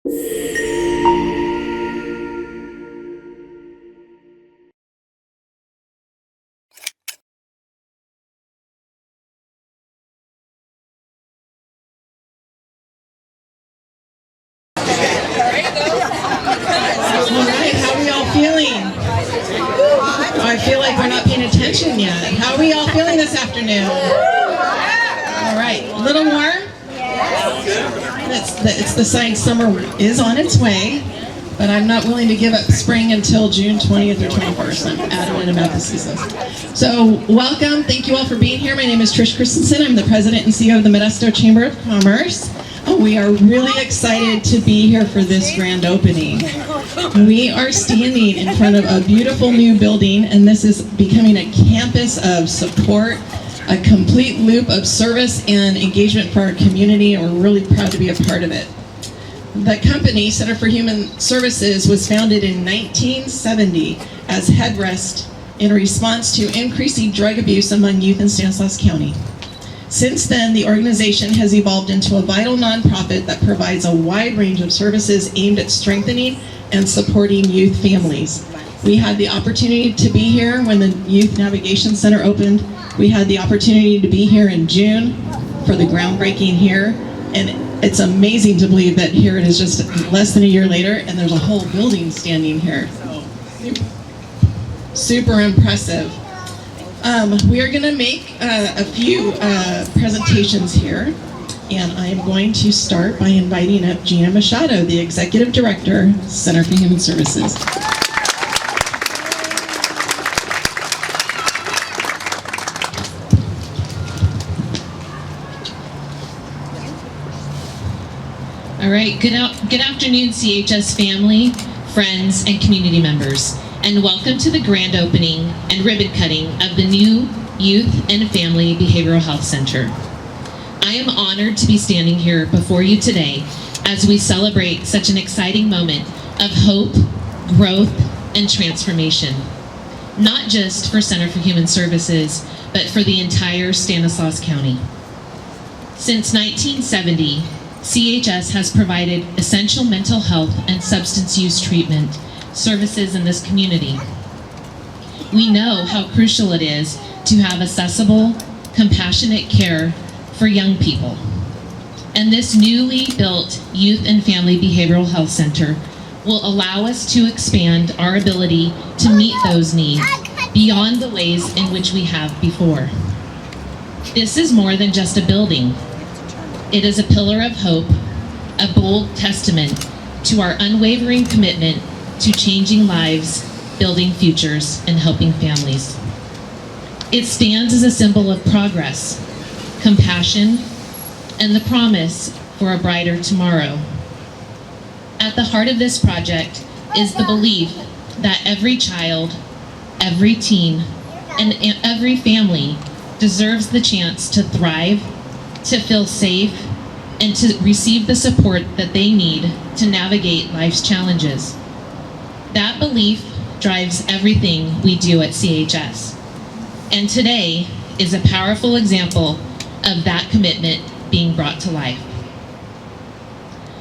How are we all feeling? Oh, I feel like we're not paying attention yet. How are we all feeling this afternoon? All right, a little more. It's the sign summer is on its way, but I'm not willing to give up spring until June 20th or 21st. I'm adamant about the season. So welcome. Thank you all for being here. My name is Trish Christensen. I'm the president and CEO of the Modesto Chamber of Commerce. We are really excited to be here for this grand opening. We are standing in front of a beautiful new building, and this is becoming a campus of support, a complete loop of service and engagement for our community, and we're really proud to be a part of it. The company, Center for Human Services, was founded in 1970 as Headrest in response to increasing drug abuse among youth in Stanislaus County. Since then, the organization has evolved into a vital nonprofit that provides a wide range of services aimed at strengthening and supporting youth families. We had the opportunity to be here when the Youth Navigation Center opened. We had the opportunity to be here in June for the groundbreaking here, and it's amazing to believe that here it is just less than a year later and there's a whole building standing here. Super impressive. We are going to make a few presentations here, and I am going to start by inviting up Gina Machado, the Executive Director, Center for Human Services. All right, good afternoon, CHS family, friends, and community members, and welcome to the grand opening and ribbon cutting of the new Youth and Family Behavioral Health Center. I am honored to be standing here before you today as we celebrate such an exciting moment of hope, growth, and transformation, not just for Center for Human Services, but for the entire Stanislaus County. Since 1970, CHS has provided essential mental health and substance use treatment services in this community. We know how crucial it is to have accessible, compassionate care for young people. And this newly built Youth and Family Behavioral Health Center will allow us to expand our ability to meet those needs beyond the ways in which we have before. This is more than just a building. It is a pillar of hope, a bold testament to our unwavering commitment to changing lives, building futures, and helping families. It stands as a symbol of progress, compassion, and the promise for a brighter tomorrow. At the heart of this project is the belief that every child, every teen, and every family deserves the chance to thrive, to feel safe, and to receive the support that they need to navigate life's challenges. That belief drives everything we do at CHS. And today is a powerful example of that commitment being brought to life.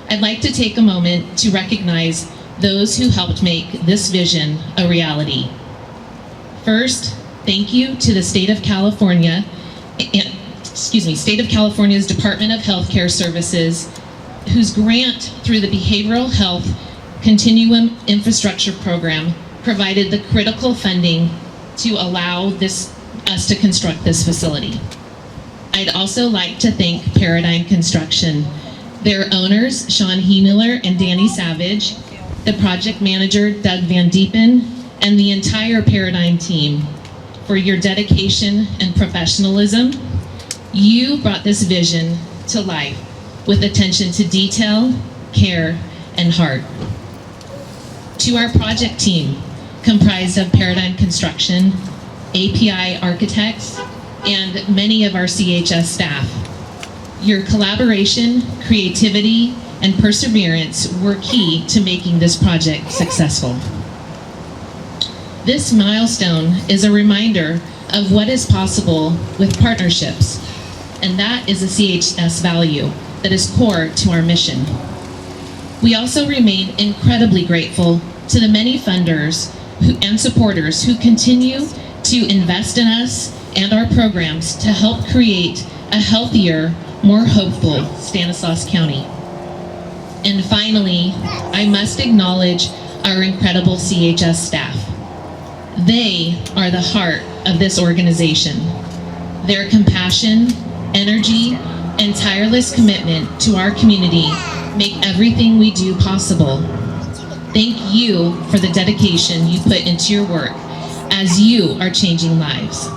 I'd like to take a moment to recognize those who helped make this vision a reality. First, thank you to the State of California, State of California's Department of Healthcare Services, whose grant through the Behavioral Health Continuum Infrastructure Program provided the critical funding to allow us to construct this facility. I'd also like to thank Paradigm Construction, their owners, Sean Miller and Danny Savage, the project manager, Doug Van Diepen, and the entire Paradigm team for your dedication and professionalism. You brought this vision to life with attention to detail, care, and heart. To our project team, comprised of Paradigm Construction, API Architects, and many of our CHS staff, your collaboration, creativity, and perseverance were key to making this project successful. This milestone is a reminder of what is possible with partnerships, and that is a CHS value that is core to our mission. We also remain incredibly grateful to the many funders and supporters who continue to invest in us and our programs to help create a healthier, more hopeful Stanislaus County. And finally, I must acknowledge our incredible CHS staff. They are the heart of this organization. Their compassion, energy, and tireless commitment to our community make everything we do possible. Thank you for the dedication you put into your work as you are changing lives.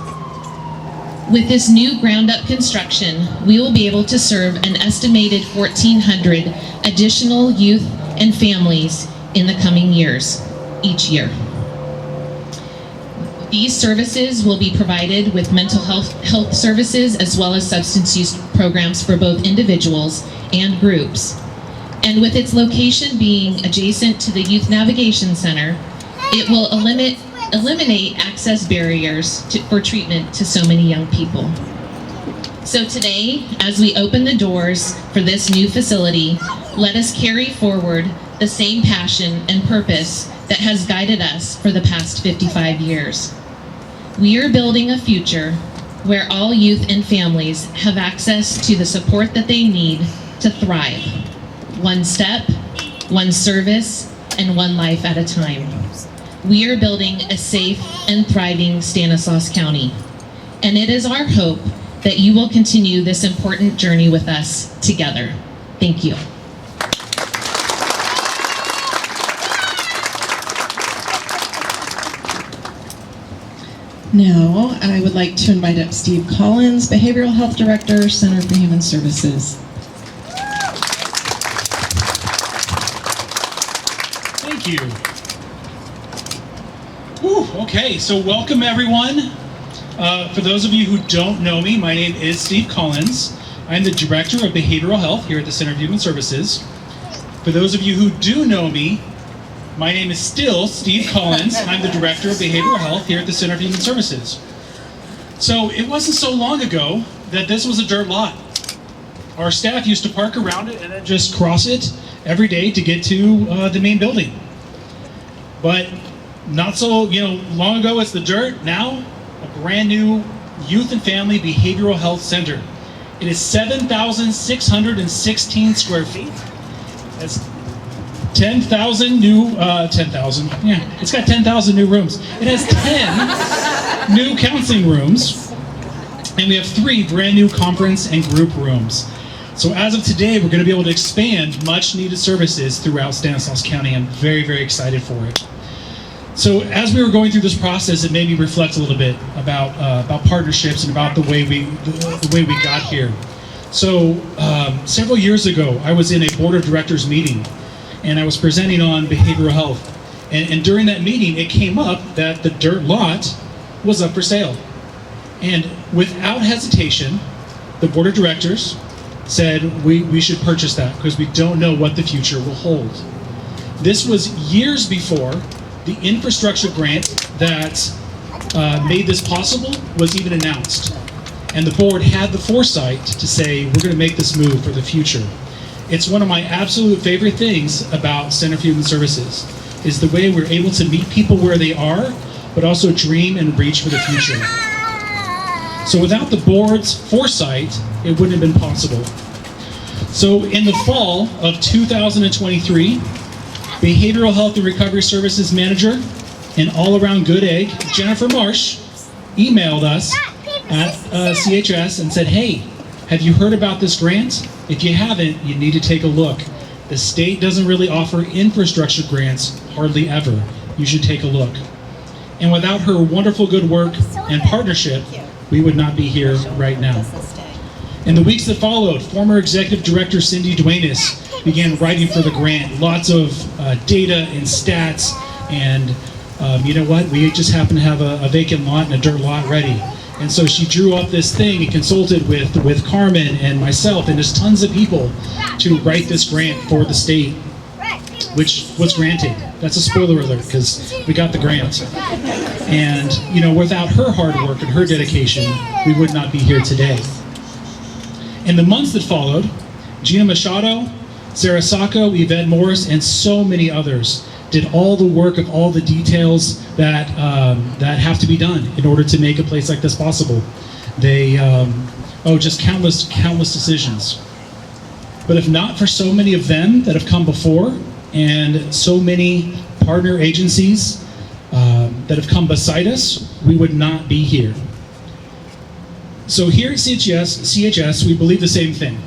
With this new ground-up construction, we will be able to serve an estimated 1,400 additional youth and families in the coming years, each year. These services will be provided with mental health services as well as substance use programs for both individuals and groups. And with its location being adjacent to the Youth Navigation Center, it will eliminate access barriers for treatment to so many young people. So today, as we open the doors for this new facility, let us carry forward the same passion and purpose that has guided us for the past 55 years. We are building a future where all youth and families have access to the support that they need to thrive. One step, one service, and one life at a time. We are building a safe and thriving Stanislaus County. And it is our hope that you will continue this important journey with us together. Thank you. Now, I would like to invite up Steve Collins, Behavioral Health Director, Center for Human Services. Thank you. Whew, okay, so welcome everyone. For those of you who don't know me, my name is Steve Collins. I'm the Director of Behavioral Health here at the Center for Human Services. For those of you who do know me, my name is still Steve Collins. I'm the Director of Behavioral Health here at the Center for Human Services. So it wasn't so long ago that this was a dirt lot. Our staff used to park around it and then just cross it every day to get to the main building. But not so long ago, it's the dirt. Now, a brand new youth and family behavioral health center. It is 7,616 square feet. That's 10,000 new, 10,000, yeah, it's got 10,000 new rooms. It has 10 new counseling rooms, and we have 3 brand new conference and group rooms. So as of today, we're going to be able to expand much needed services throughout Stanislaus County. I'm very, very excited for it. So as we were going through this process, it made me reflect a little bit about partnerships and about the way we got here. So several years ago, I was in a board of directors meeting, and I was presenting on behavioral health. And during that meeting, it came up that the dirt lot was up for sale. And without hesitation, the board of directors said we should purchase that because we don't know what the future will hold. This was years before the infrastructure grant that made this possible was even announced. And the board had the foresight to say, we're going to make this move for the future. It's one of my absolute favorite things about Center for Human Services, is the way we're able to meet people where they are, but also dream and reach for the future. So without the board's foresight, it wouldn't have been possible. So in the fall of 2023, Behavioral Health and Recovery Services Manager and all-around good egg, Jennifer Marsh, emailed us at CHS and said, hey, have you heard about this grant? If you haven't, you need to take a look. The state doesn't really offer infrastructure grants, hardly ever. You should take a look. And without her wonderful good work and partnership, we would not be here right now. In the weeks that followed, former Executive Director Cindy Duenas began writing for the grant. Lots of data and stats, and you know what? We just happened to have a vacant lot and a dirt lot ready. And so she drew up this thing and consulted with Carmen and myself and just tons of people to write this grant for the state, which was granted. That's a spoiler alert because we got the grant. And without her hard work and her dedication, we would not be here today. In the months that followed, Gina Machado, Sarah Sacco, Yvette Morris, and so many others did all the work of all the details that that have to be done in order to make a place like this possible. They, just countless decisions. But if not for so many of them that have come before, and so many partner agencies that have come beside us, we would not be here. So here at CHS, we believe the same thing,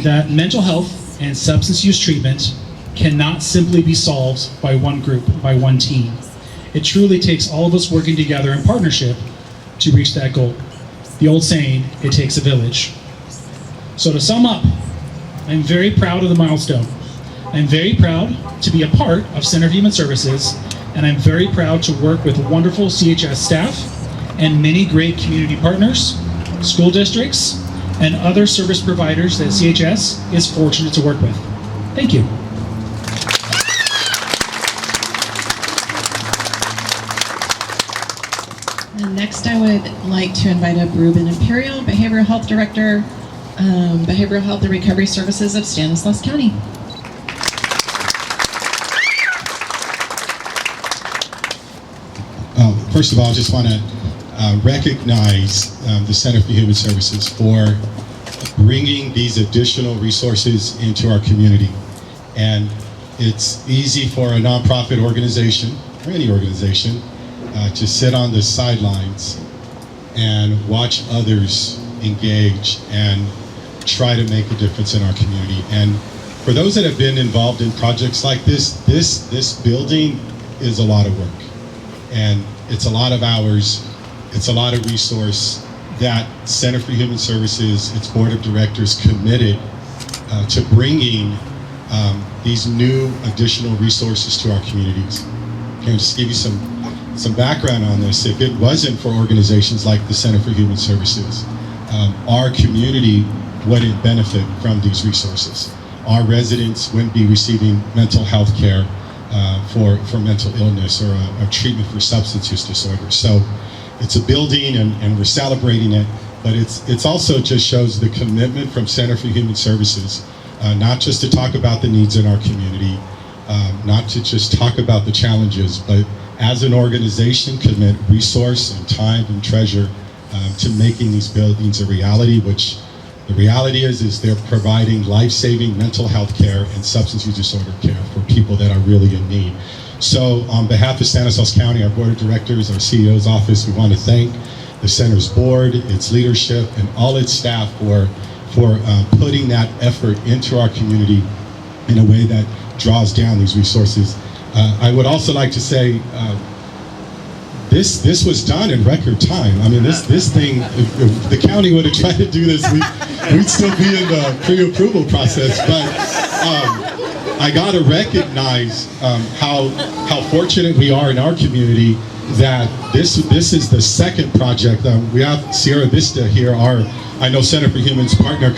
that mental health and substance use treatment cannot simply be solved by one group, by one team. It truly takes all of us working together in partnership to reach that goal. The old saying, it takes a village. So to sum up, I'm very proud of the milestone. I'm very proud to be a part of Center for Human Services, and I'm very proud to work with wonderful CHS staff and many great community partners, school districts, and other service providers that CHS is fortunate to work with. Thank you. And next, I would like to invite up Ruben Imperial, Behavioral Health Director, Behavioral Health and Recovery Services of Stanislaus County. First of all, I just want to recognize the Center for Human Services for bringing these additional resources into our community. And it's easy for a nonprofit organization, or any organization, to sit on the sidelines and watch others engage and try to make a difference in our community. And for those that have been involved in projects like this building is a lot of work. And it's a lot of hours, it's a lot of resource that Center for Human Services, its board of directors, committed to bringing these new additional resources to our communities. Can I just give you some background on this? If it wasn't for organizations like the Center for Human Services, our community wouldn't benefit from these resources. Our residents wouldn't be receiving mental health care for mental illness or a treatment for substance use disorder. So it's a building and we're celebrating it, but it's also just shows the commitment from Center for Human Services, not just to talk about the needs in our community, not to just talk about the challenges, but as an organization commit resource and time and treasure to making these buildings a reality, which the reality is they're providing life-saving mental health care and substance use disorder care for people that are really in need. So on behalf of Stanislaus County, our board of directors, our CEO's office, we want to thank the center's board, its leadership, and all its staff for putting that effort into our community in a way that draws down these resources. I would also like to say, this was done in record time. I mean, this thing, if the county would have tried to do this, we'd still be in the pre-approval process. But I got to recognize how fortunate we are in our community that this is the second project. We have Sierra Vista here, I know Center for Human's partner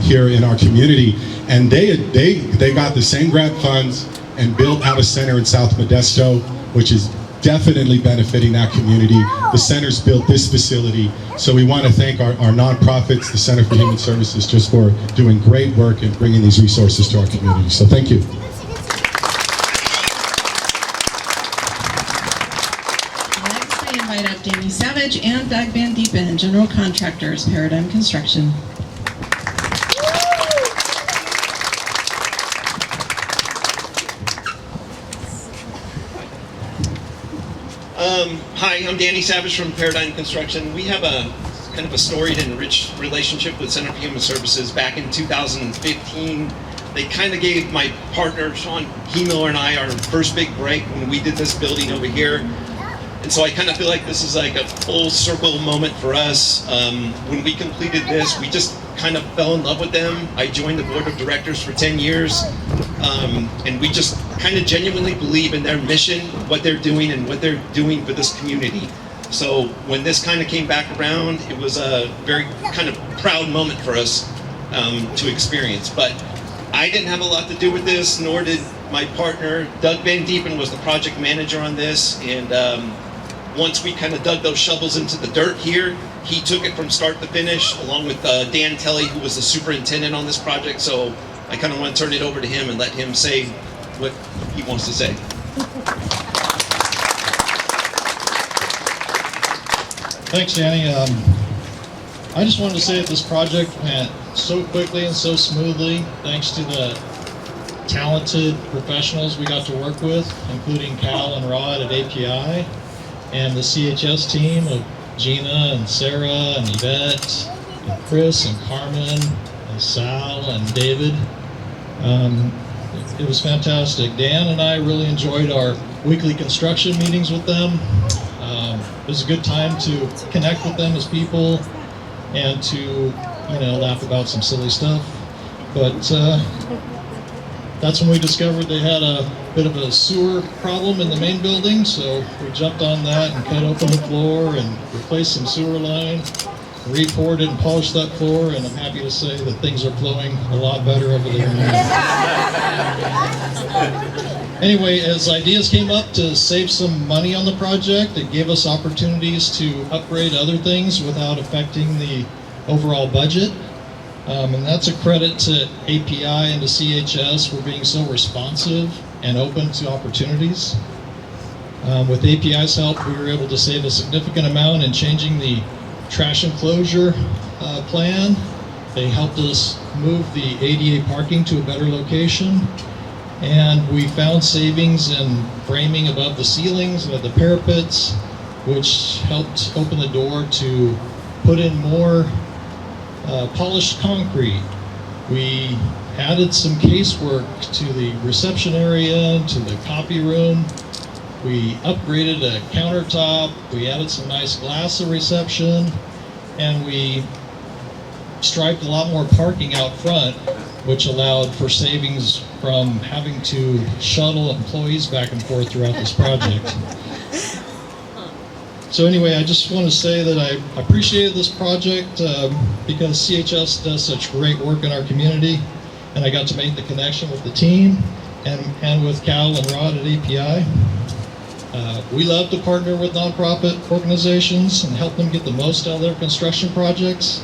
here in our community, and they got the same grant funds and built out a center in South Modesto, which is definitely benefiting that community. The center's built this facility, so we want to thank our nonprofits, the Center for Human Services, just for doing great work and bringing these resources to our community. So thank you. Next, I invite up Danny Savage and Doug Van Diepen, General Contractors, Paradigm Construction. Hi, I'm Danny Savage from Paradigm Construction. We have a kind of a storied and rich relationship with Center for Human Services. Back in 2015, they kind of gave my partner, Sean Miller, and I our first big break when we did this building over here. And so I kind of feel like this is like a full circle moment for us. When we completed this, we just kind of fell in love with them. I joined the board of directors for 10 years, and we just kind of genuinely believe in their mission, what they're doing, and what they're doing for this community. So when this kind of came back around, it was a very kind of proud moment for us to experience. But I didn't have a lot to do with this, nor did my partner. Doug Van Diepen was the project manager on this, and once we kind of dug those shovels into the dirt here, he took it from start to finish, along with Dan Telly, who was the superintendent on this project. So I kind of want to turn it over to him and let him say what he wants to say. Thanks, Danny. I just wanted to say that this project went so quickly and so smoothly thanks to the talented professionals we got to work with, including Cal and Rod at API, and the CHS team of Gina and Sarah and Yvette and Chris and Carmen and Sal and David. It was fantastic. Dan and I really enjoyed our weekly construction meetings with them. It was a good time to connect with them as people and to, laugh about some silly stuff. But that's when we discovered they had a bit of a sewer problem in the main building, so we jumped on that and cut open the floor and replaced some sewer line, re-poured it and polished that floor, and I'm happy to say that things are flowing a lot better over there now. Anyway, as ideas came up to save some money on the project, it gave us opportunities to upgrade other things without affecting the overall budget. And that's a credit to API and to CHS for being so responsive and open to opportunities. With API's help, we were able to save a significant amount in changing the trash enclosure plan. They helped us move the ADA parking to a better location. And we found savings in framing above the ceilings and at the parapets, which helped open the door to put in more polished concrete. We added some casework to the reception area, to the copy room. We upgraded a countertop. We added some nice glass at reception, and we striped a lot more parking out front, which allowed for savings from having to shuttle employees back and forth throughout this project. So anyway, I just want to say that I appreciated this project because CHS does such great work in our community, and I got to make the connection with the team and with Cal and Rod at API. We love to partner with nonprofit organizations and help them get the most out of their construction projects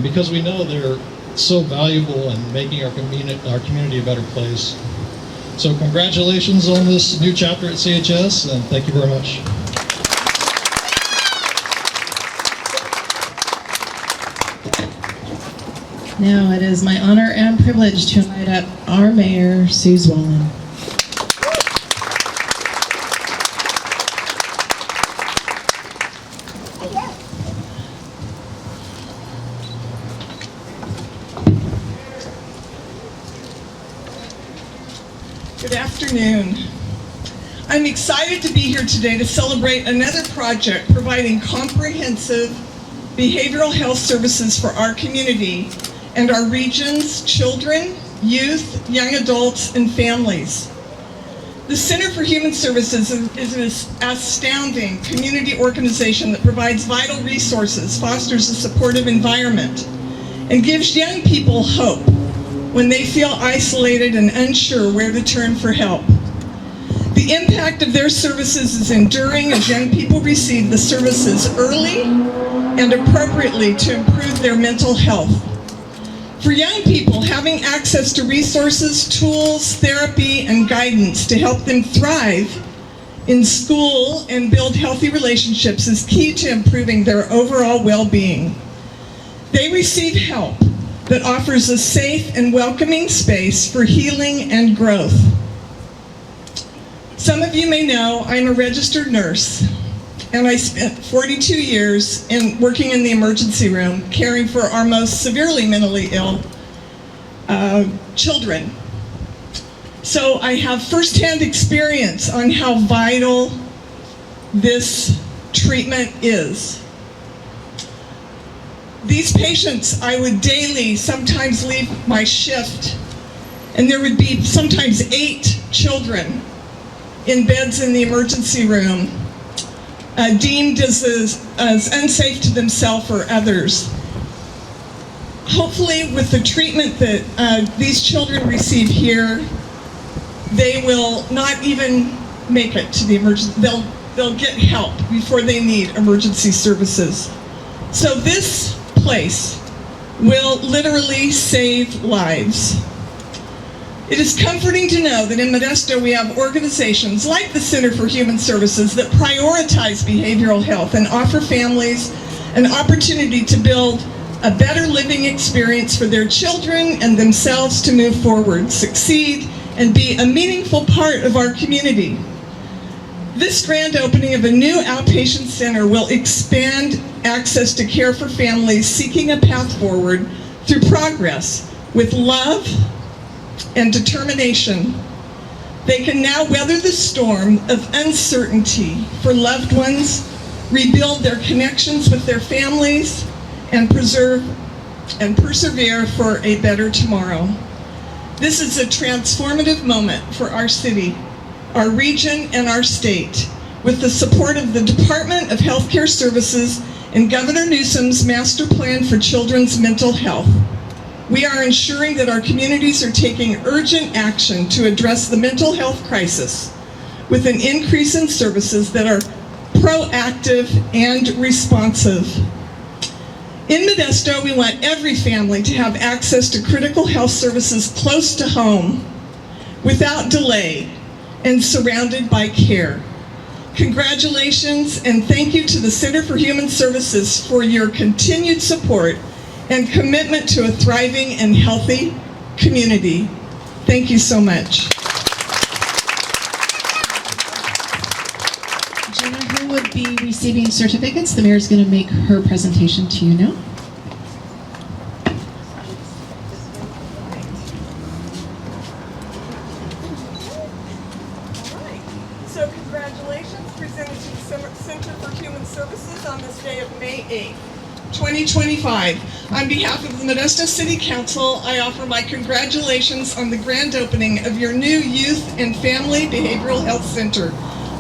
because we know they're so valuable in making our community a better place. So congratulations on this new chapter at CHS, and thank you very much. Now it is my honor and privilege to invite up our mayor, Sue Zwollen. Good afternoon. I'm excited to be here today to celebrate another project providing comprehensive behavioral health services for our community and our region's children, youth, young adults, and families. The Center for Human Services is an astounding community organization that provides vital resources, fosters a supportive environment, and gives young people hope when they feel isolated and unsure where to turn for help. The impact of their services is enduring as young people receive the services early and appropriately to improve their mental health. For young people, having access to resources, tools, therapy, and guidance to help them thrive in school and build healthy relationships is key to improving their overall well-being. They receive help that offers a safe and welcoming space for healing and growth. Some of you may know I'm a registered nurse, and I spent 42 years working in the emergency room, caring for our most severely mentally ill children. So I have firsthand experience on how vital this treatment is. These patients, I would daily sometimes leave my shift, and there would be sometimes 8 children in beds in the emergency room, deemed as unsafe to themselves or others. Hopefully, with the treatment that these children receive here, they will not even make it to the emergency. They'll get help before they need emergency services. So this place will literally save lives. It is comforting to know that in Modesto we have organizations like the Center for Human Services that prioritize behavioral health and offer families an opportunity to build a better living experience for their children and themselves to move forward, succeed, and be a meaningful part of our community. This grand opening of a new outpatient center will expand access to care for families seeking a path forward through progress with love and determination. They can now weather the storm of uncertainty for loved ones, rebuild their connections with their families, and persevere for a better tomorrow. This is a transformative moment for our city, our region, and our state. With the support of the Department of Healthcare Services and Governor Newsom's Master Plan for Children's Mental Health, we are ensuring that our communities are taking urgent action to address the mental health crisis with an increase in services that are proactive and responsive. In Modesto, we want every family to have access to critical health services close to home, without delay, and surrounded by care. Congratulations and thank you to the Center for Human Services for your continued support and commitment to a thriving and healthy community. Thank you so much. Jenna, who would be receiving certificates? The mayor's going to make her presentation to you now. So congratulations presented to the Center for Human Services on this day of May 8th, 2025. On behalf of the Modesto City Council, I offer my congratulations on the grand opening of your new Youth and Family Behavioral Health Center.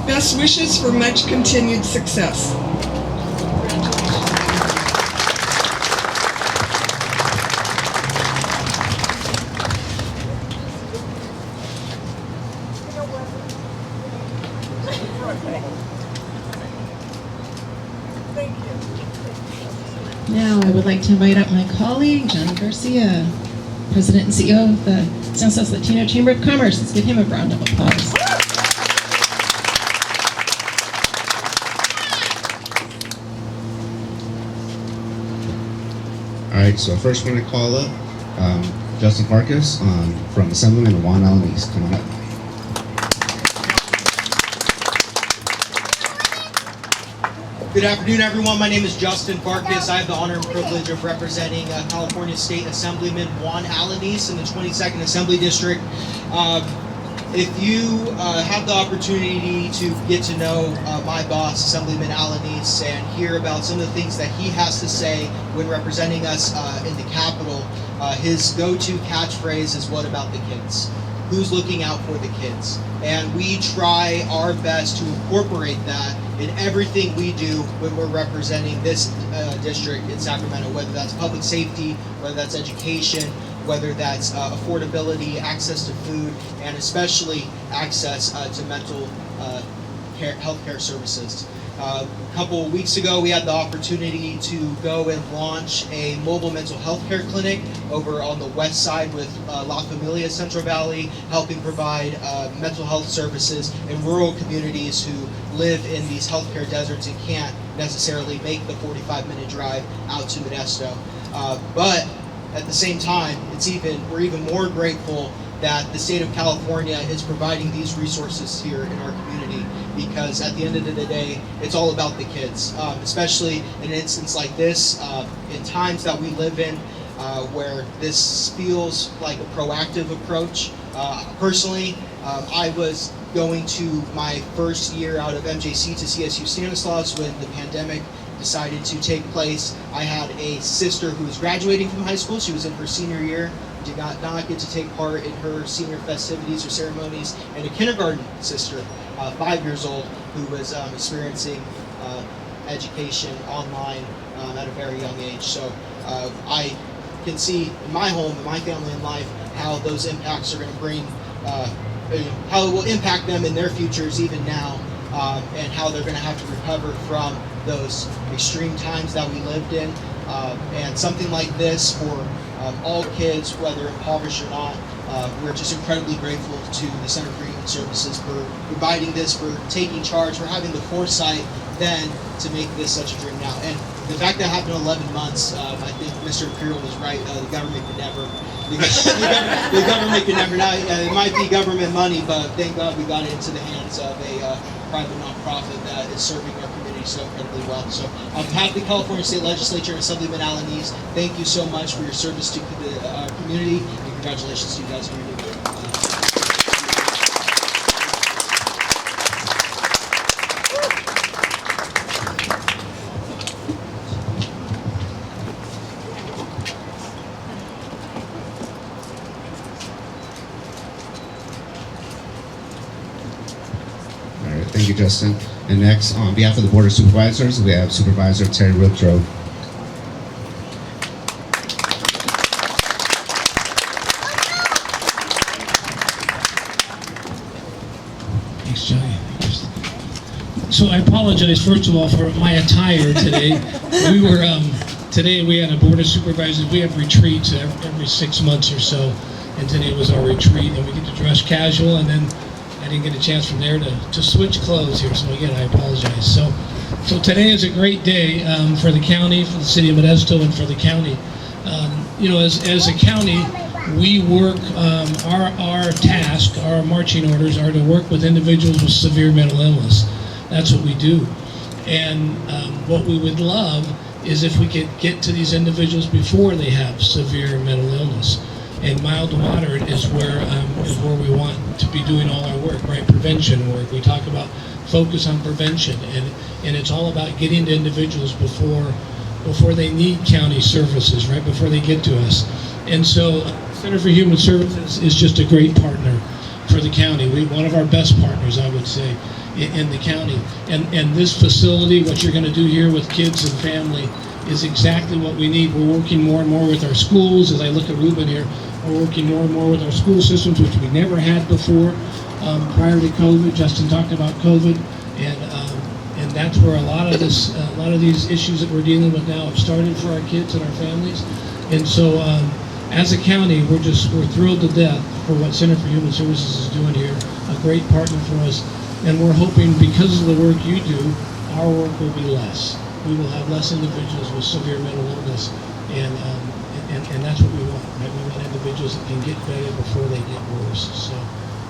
Best wishes for much continued success. Thank you. Now, I would like to invite up my colleague, John Garcia, President and CEO of the San Jose Latino Chamber of Commerce. Let's give him a round of applause. All right, so first we're going to call up Justin Farkas from Assemblyman Juan Alanis. Come on up. Good afternoon, everyone. My name is Justin Farkas. I have the honor and privilege of representing California State Assemblyman Juan Alanis in the 22nd Assembly District. If you have the opportunity to get to know my boss, Assemblyman Alanis, and hear about some of the things that he has to say when representing us in the Capitol, his go-to catchphrase is, "What about the kids?" Who's looking out for the kids? And we try our best to incorporate that in everything we do when we're representing this district in Sacramento, whether that's public safety, whether that's education, whether that's affordability, access to food, and especially access to mental health care services. A couple of weeks ago, we had the opportunity to go and launch a mobile mental health care clinic over on the west side with La Familia Central Valley, helping provide mental health services in rural communities who live in these healthcare deserts and can't necessarily make the 45-minute drive out to Modesto. But at the same time, we're even more grateful that the state of California is providing these resources here in our community, because at the end of the day, it's all about the kids, especially in an instance like this, in times that we live in, where this feels like a proactive approach. Personally, I was going to my first year out of MJC to CSU Stanislaus when the pandemic decided to take place. I had a sister who was graduating from high school. She was in her senior year, did not get to take part in her senior festivities or ceremonies, and a kindergarten sister, 5 years old, who was experiencing education online at a very young age. So I can see in my home, in my family and life, how those impacts are going to bring, how it will impact them in their futures even now, and how they're going to have to recover from those extreme times that we lived in. And something like this for all kids, whether impoverished or not, We're just incredibly grateful to the Center for Human Services for providing this, for taking charge, for having the foresight then to make this such a dream now. And the fact that it happened in 11 months, I think Mr. Imperial was right. The government could never. The government could never. Now, it might be government money, but thank God we got it into the hands of a private nonprofit that is serving our community so incredibly well. So on behalf of the California State Legislature and Assemblyman Alanis, thank you so much for your service to the community, and congratulations to you guys on your new year. All right, thank you, Justin. And next, on behalf of the Board of Supervisors, we have Supervisor Terry Wiltrow. Thanks, Johnny. So I apologize, first of all, for my attire today. Today we had a Board of Supervisors, we have retreats every 6 months or so, and today was our retreat, and we get to dress casual, and then I didn't get a chance from there to switch clothes here, so again, I apologize. So today is a great day for the county, for the city of Modesto, and for the county. As a county, we work, our task, our marching orders are to work with individuals with severe mental illness. That's what we do. And what we would love is if we could get to these individuals before they have severe mental illness. And mild to moderate is where we want to be doing all our work, right? Prevention work. We talk about focus on prevention, and it's all about getting to individuals before they need county services, right? Before they get to us. And so Center for Human Services is just a great partner for the county. One of our best partners, I would say, in the county. And this facility, what you're going to do here with kids and family, is exactly what we need. We're working more and more with our schools. As I look at Ruben here, we're working more and more with our school systems, which we never had before prior to COVID. Justin talked about COVID, and that's where a lot of these issues that we're dealing with now have started for our kids and our families. And so, as a county, we're thrilled to death for what Center for Human Services is doing here. A great partner for us, and we're hoping because of the work you do, our work will be less. We will have less individuals with severe mental illness, and that's what we want, right? We want individuals that can get better before they get worse.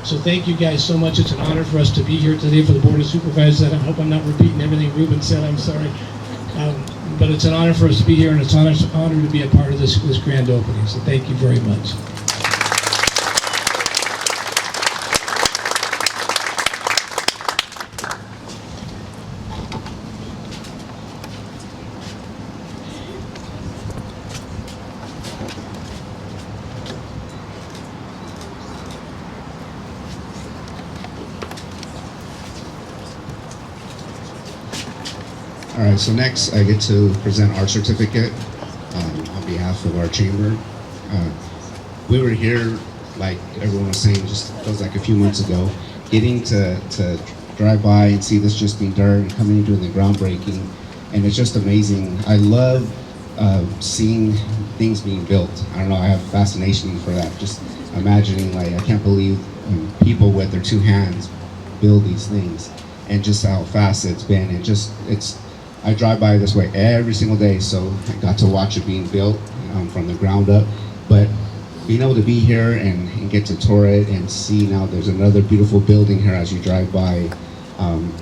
So thank you guys so much. It's an honor for us to be here today for the Board of Supervisors. I hope I'm not repeating everything Ruben said. I'm sorry. But it's an honor for us to be here, and it's an honor to be a part of this grand opening. So thank you very much. All right, so next I get to present our certificate on behalf of our chamber. We were here, like everyone was saying, just feels like a few months ago, getting to drive by and see this just being dirt and coming and doing the groundbreaking, and it's just amazing. I love seeing things being built. I don't know, I have a fascination for that. Just imagining, like, I can't believe people with their two hands build these things, and just how fast it's been. I drive by this way every single day, so I got to watch it being built from the ground up. But being able to be here and get to tour it and see now there's another beautiful building here as you drive by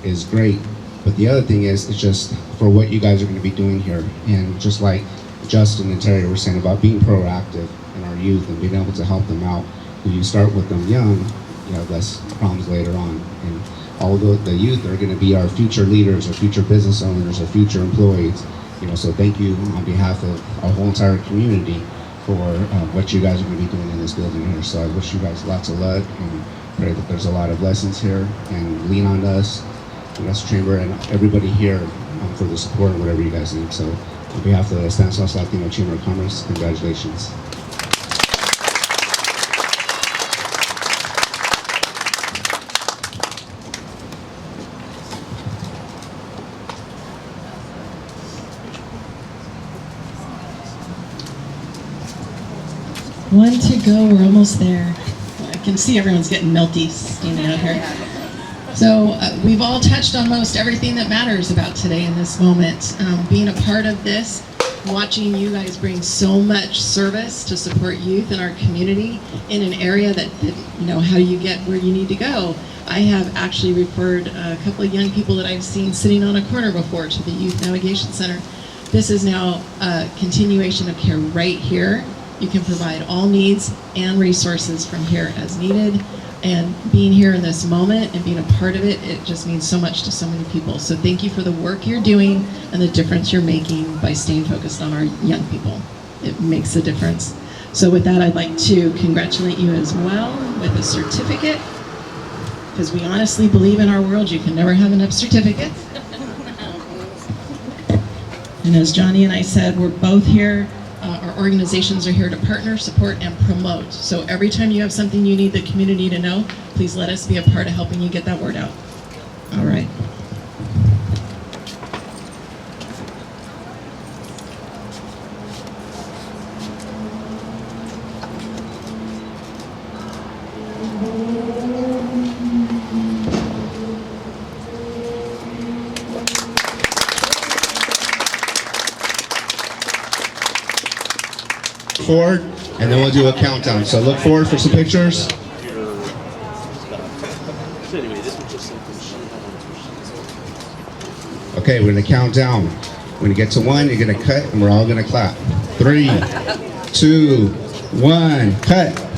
is great. But the other thing is, it's just for what you guys are going to be doing here. And just like Justin and Terry were saying about being proactive in our youth and being able to help them out. When you start with them young, you have less problems later on. And although the youth are going to be our future leaders, our future business owners, our future employees, so thank you on behalf of our whole entire community for what you guys are going to be doing in this building here. So I wish you guys lots of luck and pray that there's a lot of lessons here, and lean on us, the Modesto Chamber, and everybody here for the support and whatever you guys need. So on behalf of the Stanislaus Latino Chamber of Commerce, congratulations. One to go, we're almost there. can see everyone's getting melty standing out here. So we've all touched on most everything that matters about today in this moment. Being a part of this, watching you guys bring so much service to support youth in our community in an area that, you know, how you get where you need to go. I have actually referred a couple of young people that I've seen sitting on a corner before to the Youth Navigation Center. This is now a continuation of care right here. You can provide all needs and resources from here as needed. And being here in this moment and being a part of it, it just means so much to so many people. So thank you for the work you're doing and the difference you're making by staying focused on our young people. It makes a difference. So with that, I'd like to congratulate you as well with a certificate, because we honestly believe in our world you can never have enough certificates. And as Johnny and I said, we're both here. Our organizations are here to partner, support, and promote. So every time you have something you need the community to know, please let us be a part of helping you get that word out. All right. Forward, and then we'll do a countdown. So look forward for some pictures. Okay, we're gonna count down. When you get to 1, you're gonna cut, and we're all gonna clap. 3, 2, 1, cut.